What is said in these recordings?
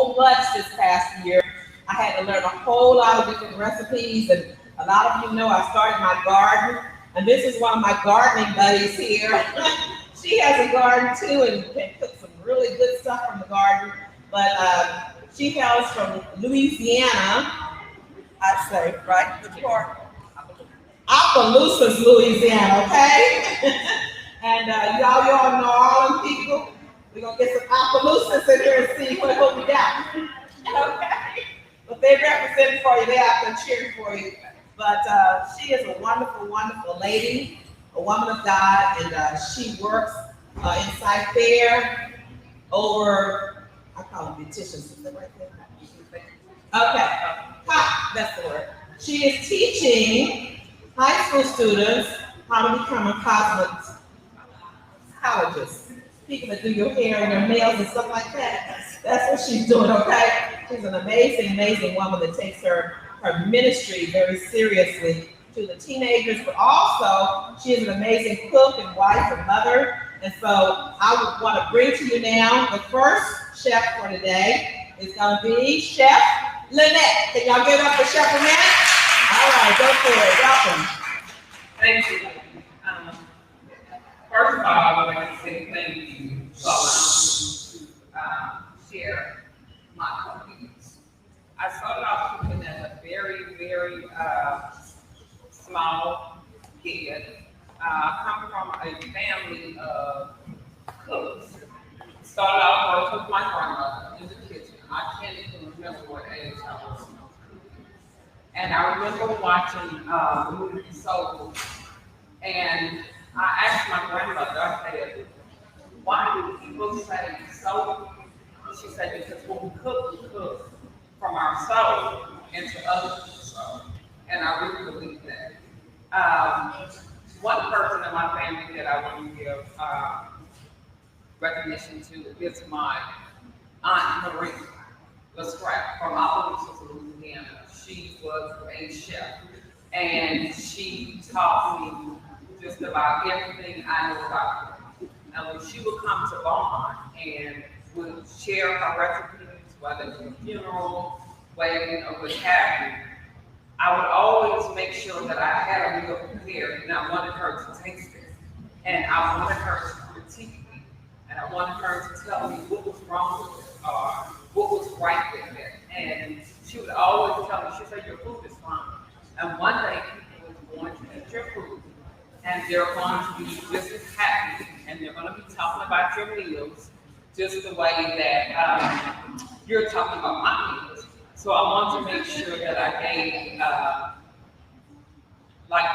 so much this past year. I had to learn a whole lot of different recipes, and a lot of you know I started my garden, and this is one of my gardening buddies here. She has a garden too, and can cook some really good stuff from the garden. But she hails from Louisiana, I'd say, right? Which part? Opelousas, Louisiana, okay? And y'all know all them people. We're gonna get some Opelousas in here and see what we got. Okay? But they represent for you, they out there cheering for you. But she is a wonderful, wonderful lady, a woman of God, and she works inside there over, I call them beauticians, is that right there? Okay, that's the word. She is teaching high school students how to become a cosmetologist. People that do your hair and your nails and stuff like that. That's what she's doing, okay? She's an amazing, amazing woman that takes her ministry very seriously to the teenagers, but also she is an amazing cook and wife and mother. And so I would want to bring to you now the first chef for today is going to be Chef Lynette. Can y'all give it up for Chef Lynette? All right, go for it. Welcome. Thank you. First of all, I would like to say thank you for allowing me to share my cooking. I started off cooking as a very, very small kid. Coming from a family of cooks. Started off working with my grandmother in the kitchen. I can't even remember what age I was. And I remember watching the movie Soul. And I asked my grandmother, I said, why do people say soul? She said, because when we cook from our soul into other people's soul. And I really believe that. One person in my family that I want to give recognition to is my Aunt Marie LaScrap from Opelousas, Louisiana. She was a chef, and she taught me just about everything I know about her. Now, when she would come to Beaumont and would share her recipes, whether it was a funeral, wedding, or what have you, I would always make sure that I had a meal prepared, and I wanted her to taste it. And I wanted her to critique me, and I wanted her to tell me what was wrong with it, or what was right with it. And she would always tell me, she said, your food is fine. And one day, people are going to eat your food, and they're going to be just as happy, and they're going to be talking about your meals just the way that you're talking about my meals. So I want to make sure that I gave, like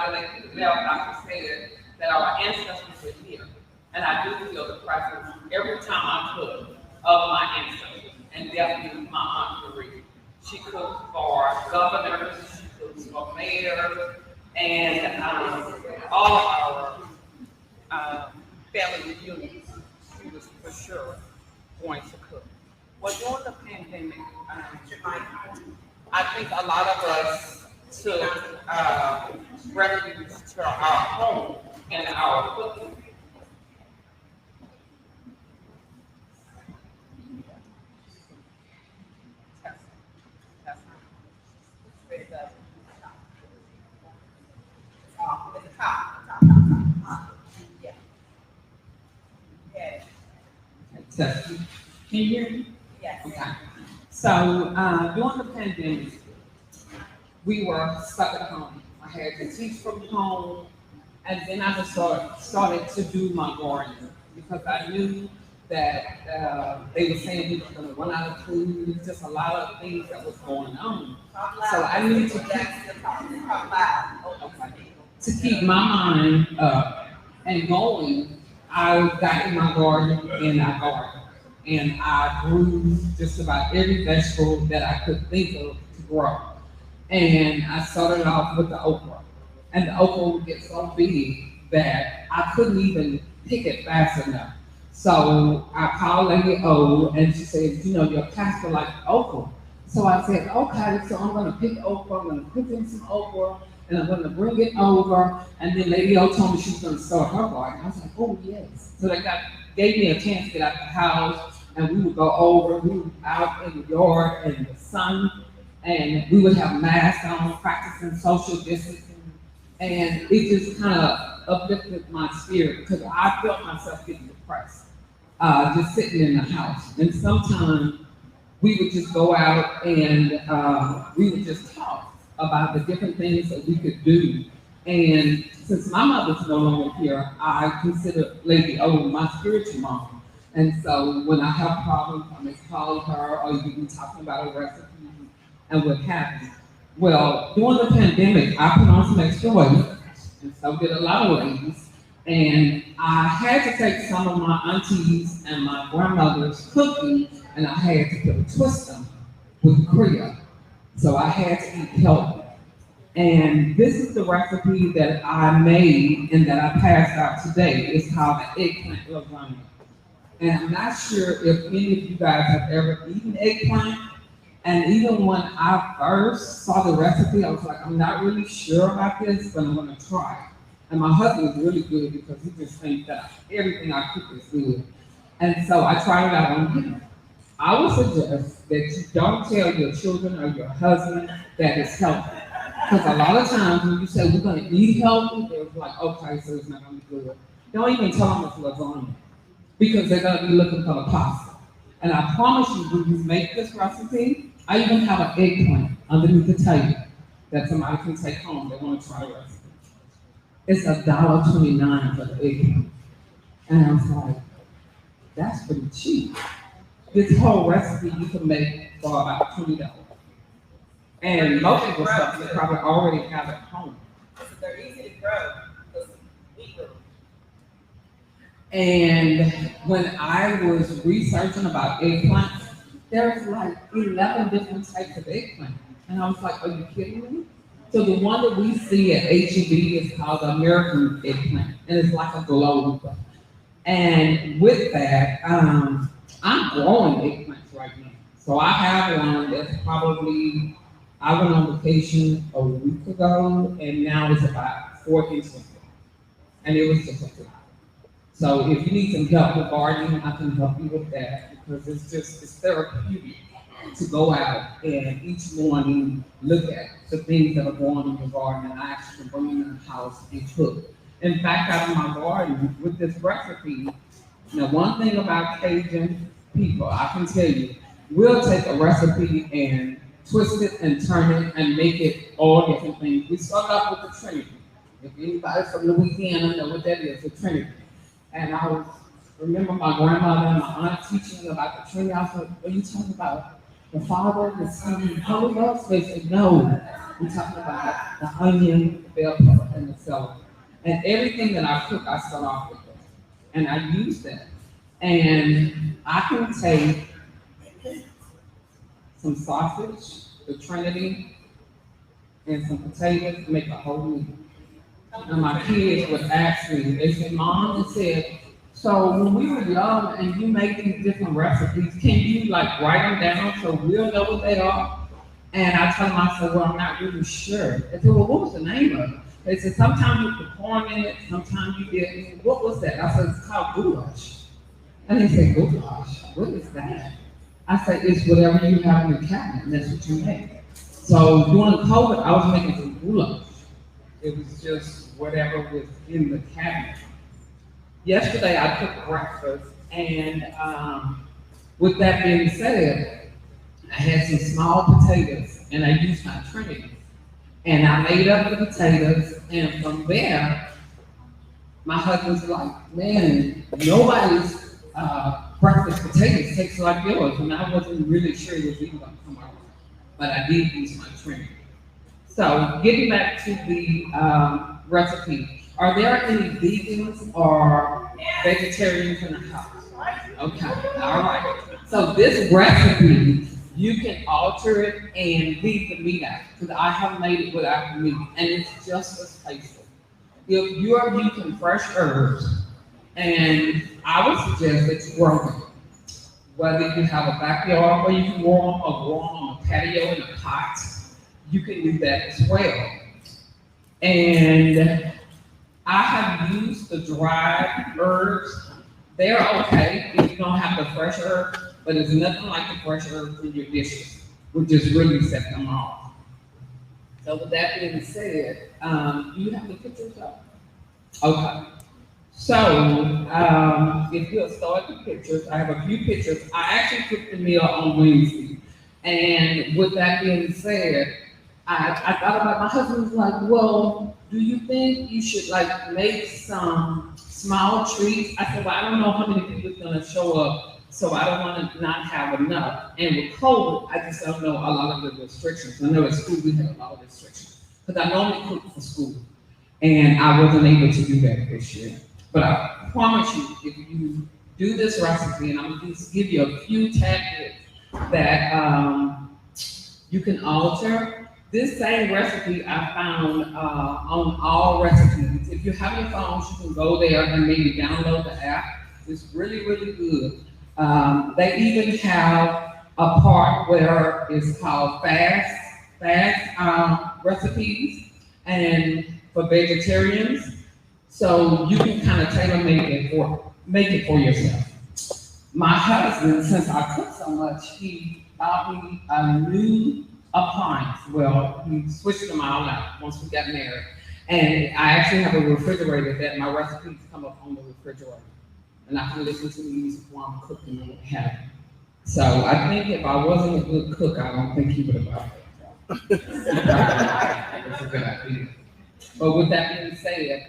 the doctor said, that our ancestors were here. And I do feel the presence every time I cook of my ancestors, and definitely my Aunt Marie. She cooks for governors, she cooks for mayors, and all of our family reunions. She was for sure going to cook. Well, during the pandemic, I think a lot of us took refuge to our home and our cooking. Can you hear me? Yes. Okay. So during the pandemic, we were stuck at home. I had to teach from home, and then I just started to do my gardening because I knew that they were saying we were going to run out of food, just a lot of things that was going on. So I knew to keep my mind up and going. I got in my garden and I gardened. And I grew just about every vegetable that I could think of to grow. And I started off with the okra. And the okra would get so big that I couldn't even pick it fast enough. So I called Lady O and she said, you know, your pastor likes okra. So I said, okay, so I'm gonna pick okra, I'm gonna cook in some okra, and I'm gonna bring it over. And then Lady O told me she was gonna start her garden. I was like, oh yes. So they gave me a chance to get out the house, and we would go over, we were out in the yard in the sun, and we would have masks on, practicing social distancing, and it just kind of uplifted my spirit because I felt myself getting depressed, just sitting in the house. And sometimes we would just go out and we would just talk about the different things that we could do. And since my mother's no longer here, I consider Lady O my spiritual mom. And so when I have problems, I may call her or you can talk about a recipe and what have you. Well, during the pandemic, I put on some extra weight, and so did a lot of ladies. And I had to take some of my aunties and my grandmother's cookies, and I had to twist them with Creole. So I had to eat healthy. And this is the recipe that I made and that I passed out today. It's called the eggplant lasagna. And I'm not sure if any of you guys have ever eaten eggplant. And even when I first saw the recipe, I was like, I'm not really sure about this, but I'm gonna try it. And my husband was really good because he just thinks that everything I cook is good. And so I tried it out on him. I would suggest that you don't tell your children or your husband that it's healthy. Because a lot of times when you say we're gonna eat healthy, they're like, okay, so it's not gonna be good. Don't even tell them it's lasagna because they're gonna be looking for the pasta. And I promise you, when you make this recipe, I even have an eggplant underneath the table that somebody can take home. They want to try the recipe. It's $1.29 for the eggplant. And I was like, that's pretty cheap. This whole recipe you can make for about $20. And most of the stuff you probably already have at home. They're easy to grow. We grow. And when I was researching about eggplants, there's like 11 different types of eggplant. And I was like, are you kidding me? So the one that we see at HEB is called the American eggplant, and it's like a globe. And with that, I'm growing eggplants right now. So I have one that's probably, I went on vacation a week ago, and now it's about 4 inches long. And it was just a flower. So if you need some help with gardening, I can help you with that because it's therapeutic to go out and each morning look at the things that are growing in the garden and I actually bring them in the house and cook. In fact, out of my garden with this recipe, now one thing about Cajun people, I can tell you, we'll take a recipe and twist it and turn it and make it all different things. We start off with the Trinity. If anybody from Louisiana know what that is, the Trinity. And I remember my grandmother and my aunt teaching me about the Trinity. I was like, what are you talking about? The Father, the Son, and the Holy Ghost? They said, no, we're talking about the onion, the bell pepper, and the celery. And everything that I cook, I start off with that. And I use that. And I can take some sausage, the Trinity, and some potatoes to make a whole meal. And my kids would ask me, they said, Mom, they said, so when we were young and you make these different recipes, can you like write them down so we'll know what they are? And I told them, I said, well, I'm not really sure. They said, well, what was the name of it? They said, sometimes you put corn in it, sometimes you didn't. What was that? I said, it's called goulash. And they said, goulash, what is that? I said, it's whatever you have in the cabinet, and that's what you make. So during COVID, I was making some goulash. It was just whatever was in the cabinet. Yesterday, I cooked breakfast, and with that being said, I had some small potatoes, and I used my Trinity. And I made up the potatoes, and from there, my husband's like, man, nobody's breakfast potatoes tastes like yours. And I wasn't really sure it was even gonna come out, but I did use my Trinity. So getting back to the recipe, are there any vegans or vegetarians in the house? Okay, all right. So this recipe, you can alter it and leave the meat out, because I have made it without the meat, and it's just as tasty. If you are using fresh herbs, and I would suggest that you grow them. Whether you have a backyard where you can grow them or grow them on a patio in a pot, you can do that as well. And I have used the dried herbs They're okay if you don't have the fresh herbs, but it's nothing like the fresh herbs in your dishes, which just really set them off. So with that being said, you have the pictures up? Okay. So, if you'll start the pictures, I have a few pictures. I actually cooked the meal on Wednesday. And with that being said, I thought about, my husband was like, well, do you think you should like make some small treats? I said, well, I don't know how many people is gonna show up, so I don't wanna not have enough. And with COVID, I just don't know a lot of the restrictions. I know at school we have a lot of restrictions, because I normally cook for school. And I wasn't able to do that this year. But I promise you, if you do this recipe, and I'm gonna just give you a few tactics that you can alter. This same recipe I found on all recipes. If you have your phones, you can go there and maybe download the app. It's really, really good. They even have a part where it's called fast recipes, and for vegetarians. So you can kind of tailor make it for yourself. My husband, since I cook so much, he bought me a new appliance. Well, he switched them all out once we got married. And I actually have a refrigerator that my recipes come up on the refrigerator. And I can listen to music while I'm cooking and what have you. So I think if I wasn't a good cook, I don't think he would have bought it. That's a good idea. But with that being said,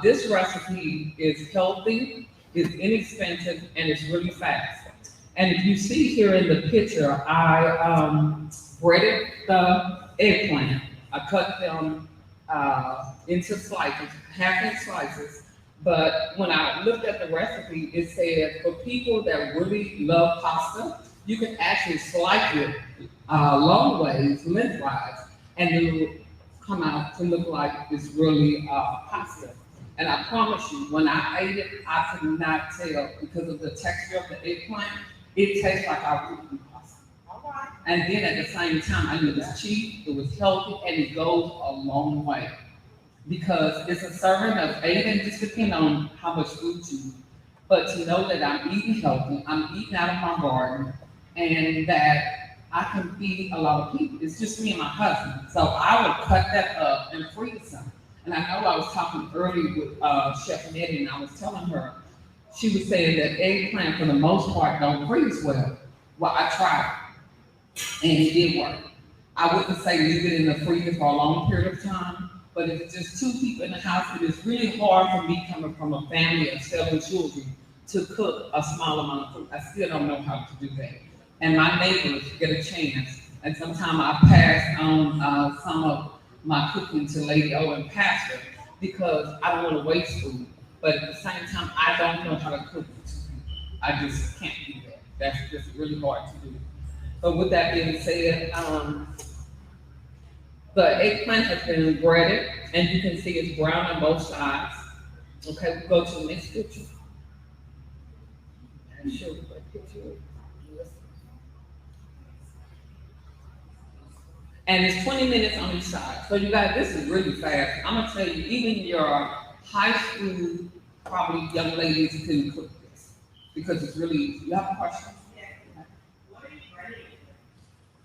this recipe is healthy, it's inexpensive, and it's really fast. And if you see here in the picture, I breaded the eggplant. I cut them into slices, half-inch slices. But when I looked at the recipe, it said for people that really love pasta, you can actually slice it long ways, lengthwise, and it will come out to look like it's really pasta. And I promise you, when I ate it, I could not tell because of the texture of the eggplant. It tastes like I would eat pasta. All right. And then at the same time, I knew it was cheap, it was healthy, and it goes a long way. Because it's a serving of 8, and just depending on how much food you eat. But to know that I'm eating healthy, I'm eating out of my garden, and that I can feed a lot of people. It's just me and my husband. So I would cut that up and freeze some. And I know I was talking earlier with Chef Nettie, and I was telling her, she was saying that eggplant for the most part don't freeze well. Well, I tried, and it did work. I wouldn't say leave it in the freezer for a long period of time, but if it's just 2 people in the house, it is really hard for me coming from a family of 7 children to cook a small amount of food. I still don't know how to do that. And my neighbors get a chance, and sometimes I pass on some of my cooking to Lady O and Pastor because I don't want to waste food. But at the same time, I don't know how to cook for 2 people. I just can't do that. That's just really hard to do. But with that being said, the eggplant has been breaded, and you can see it's brown on both sides. Okay, we'll go to the next picture. And show you what picture it is. And it's 20 minutes on each side. So you guys, this is really fast. I'm gonna tell you, even your high school, probably young ladies can cook this because it's really easy. You have a question? What are you breading it with?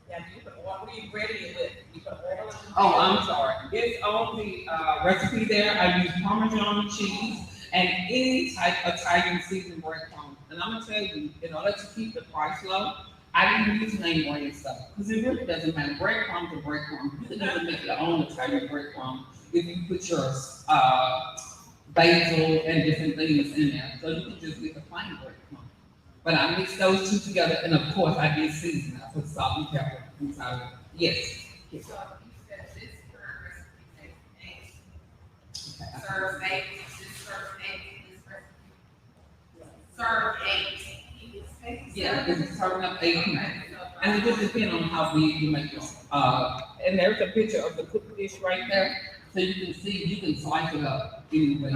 Yeah, what are you breading it with? You put oil in it? Oh, I'm sorry. It's on the recipe there. I use Parmesan cheese and any type of Italian seasoned breadcrumbs. And I'm gonna tell you, in order to keep the price low, I didn't use name brand stuff because it really doesn't matter. Breadcrumbs are breadcrumbs. You can even make your own Italian breadcrumbs if you put your basil and different things in there. So you can just get the plain breadcrumb. But I mixed those 2 together, and of course I did season. I put salt and pepper inside of it. Yes. Yes. So you said this current recipe takes 8. Okay. Serve 8, just serve 8 in this recipe. Serve 8. Yeah, it's serving up 8 minutes. And it just depends on how big you make it. And there's a picture of the cooked dish right there. So you can see, you can slice it up any way.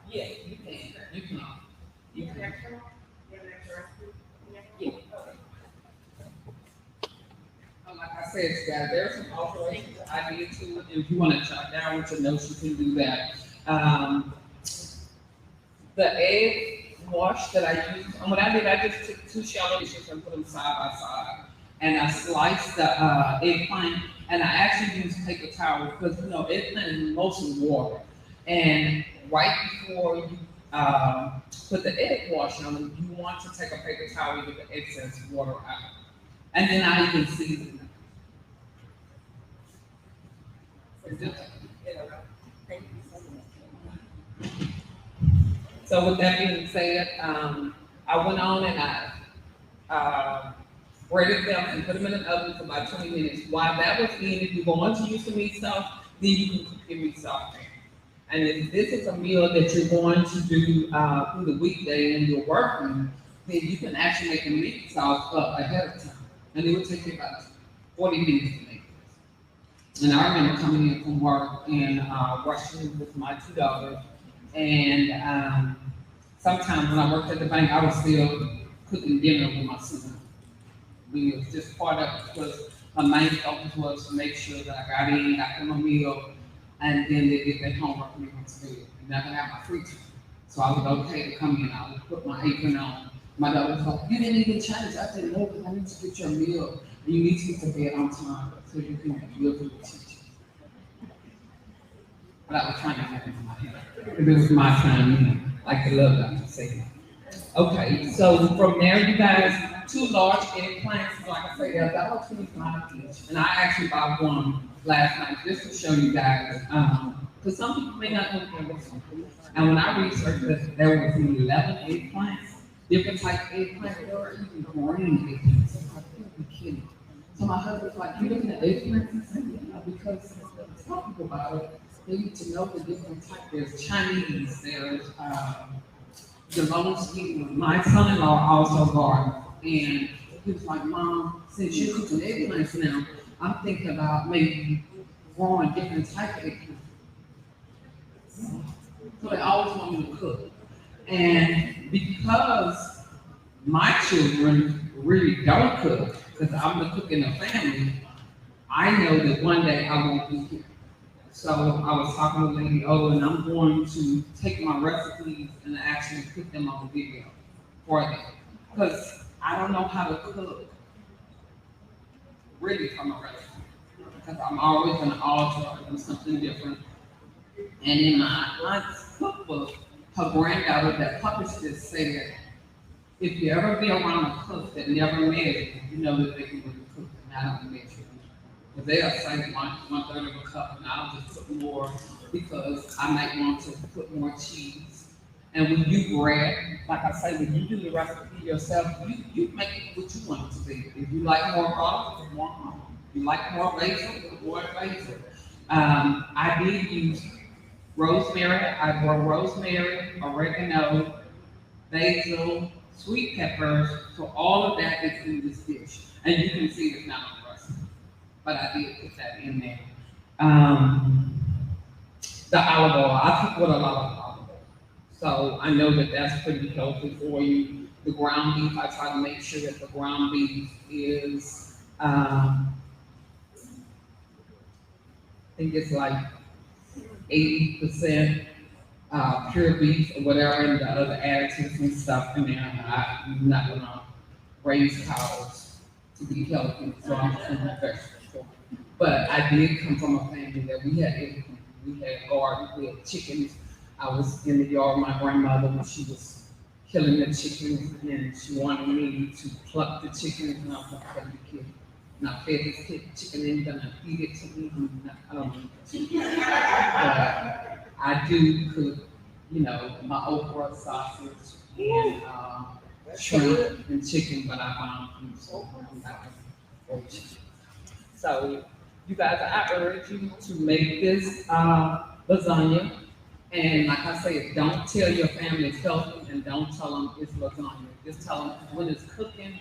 Yeah, you can. You can. You can. Yeah. said, guys, there are some alterations I did to it. If you want to jot down with your notes, you can do that. The egg wash that I used, and what I did, I just took 2 shallow dishes and put them side by side. And I sliced the eggplant, and I actually used paper towel because, you know, eggplant is mostly water. And right before you put the egg wash on them, you want to take a paper towel and get the excess water out. And then I even season them. Thank you so much. So with that being said, I went on and I breaded them and put them in an oven for about 20 minutes. While that was in, if you're going to use the meat sauce, then you can cook your meat sauce there. And if this is a meal that you're going to do through the weekday and you're working, then you can actually make the meat sauce up ahead of time. And it would take you about 40 minutes to make this. And I remember coming in from work and rushing with my 2 daughters. And sometimes when I worked at the bank, I was still cooking dinner with my son. We was just part of it because my main focus was to make sure that I got in, got them a meal, and then they did their homework and they went to bed. And I could have my free time. So I was okay to come in. I would put my apron on. My daughter was like, "You didn't even change." I said, "No, because I need to get your meal. And you need to get to bed on time so you can deal with the teacher." But I was trying to have it in my head. If it was my time, you know, like the love doctor said. Okay, so from there, you guys, 2 large eggplants, like I said, they're $1.25 each. And I actually bought one last night just to show you guys, because some people may not know what they're something. And when I researched this, there was 11 eggplants, different types of eggplants. There were even green eggplants. I was like, "You're kidding." So my husband's like, "You looking at eggplants?" I said, "Yeah, because some people about it, they need to know the different types. There's Chinese, there's the Mosby. My son-in-law also gardened, and he was like, "Mom, since you're cooking eggplants now, I'm thinking about maybe growing different types of eggplants." So they always want me to cook. And because my children really don't cook, because I'm the cook in the family, I know that one day I won't be here. So I was talking to Lady O, and I'm going to take my recipes and actually put them on the video for them. Because I don't know how to cook really from a recipe. Because I'm always going to alter or do something different. And in my aunt's cookbook, her granddaughter that published this said, if you ever be around a cook that never measured, you know that they can really cook and not only measure. Because they'll say 1/3 of a cup, and I'll just put more because I might want to put more cheese. And when you grab, like I say, when you do the recipe yourself, you make it what you want it to be. If you like more garlic, put more garlic. If you like more basil, put more basil. I did use rosemary. I grow rosemary, oregano, basil, sweet peppers. So all of that is in this dish. And you can see it's not on the recipe, but I did put that in there. The olive oil, I cook with a lot of olive oil. So I know that that's pretty healthy for you. The ground beef, I try to make sure that the ground beef is, I think it's like 80% pure beef or whatever, and the other additives and stuff in there. I'm not gonna raise cows to be healthy, so I'm just gonna vegetable. But I did come from a family that we had everything. We had garden, we had chickens. I was in the yard with my grandmother when she was killing the chickens, and she wanted me to pluck the chickens, and I was like, "Hey, you kid." And I fed this chicken and gonna feed it to me. I don't know. But I do cook, you know, my okra sausage and shrimp and chicken, but I found food, so I'm not gonna chicken. So you guys, I urge you to make this lasagna. And like I said, don't tell your family it's healthy and don't tell them it's lasagna. Just tell them when it's cooking,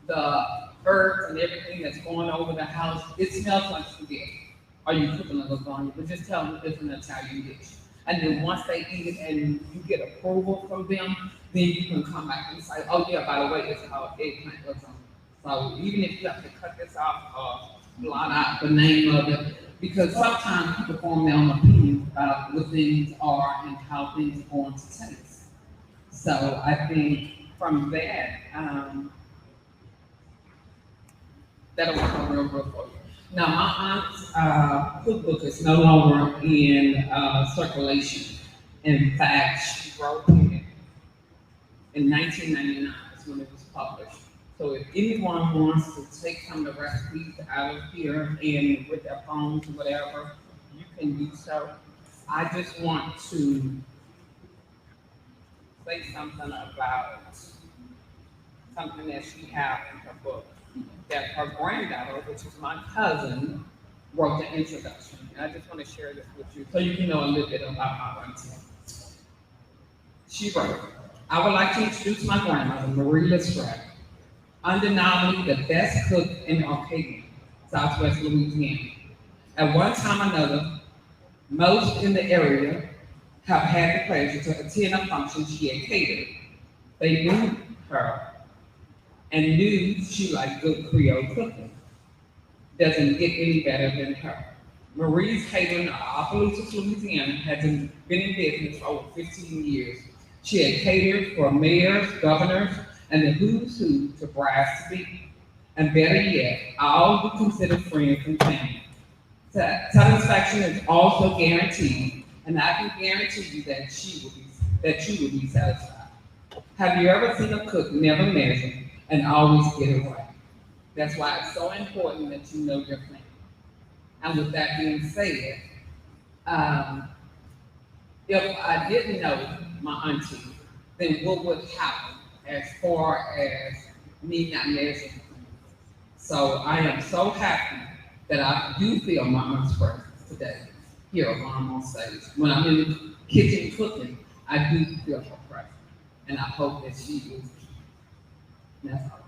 the herbs and everything that's going over the house, it smells like spaghetti. Are you cooking a lasagna? But just tell them it's an Italian dish. And then once they eat it and you get approval from them, then you can come back and say, "Oh yeah, by the way, it's called eggplant lasagna." So even if you have to cut this off blot out the name of it, because sometimes people form their own opinions about what things are and how things are going to taste. So I think from that, that'll work out real good for you. Now, my aunt's cookbook is no longer in circulation. In fact, she wrote it in 1999 is when it was published. So if anyone wants to take some of the recipes out of here and with their phones or whatever, you can do so. I just want to say something about something that she had in her book, that her granddaughter, which is my cousin, wrote the introduction. And I just want to share this with you so you can know a little bit about my auntie. She wrote, I would like to introduce my grandmother, Marie Lestrade, undeniably the best cook in Arcadia, Southwest Louisiana. At one time or another, most in the area have had the pleasure to attend a function she had catered. They knew her and knew she liked good Creole cooking. Doesn't get any better than her. Marie's catering of Opelousas, Louisiana, has been in business for over 15 years. She had catered for mayors, governors, and the who's who to brides to be. And better yet, all who consider friends and family. Satisfaction is also guaranteed, and I can guarantee you that you will be satisfied. Have you ever seen a cook never measure and always get it right? That's why it's so important that you know your plan. And with that being said, if I didn't know my auntie, then what would happen as far as me not measuring? So I am so happy that I do feel my aunt's presence today here while I'm on stage. When I'm in the kitchen cooking, I do feel her presence. And I hope that she is. That's all.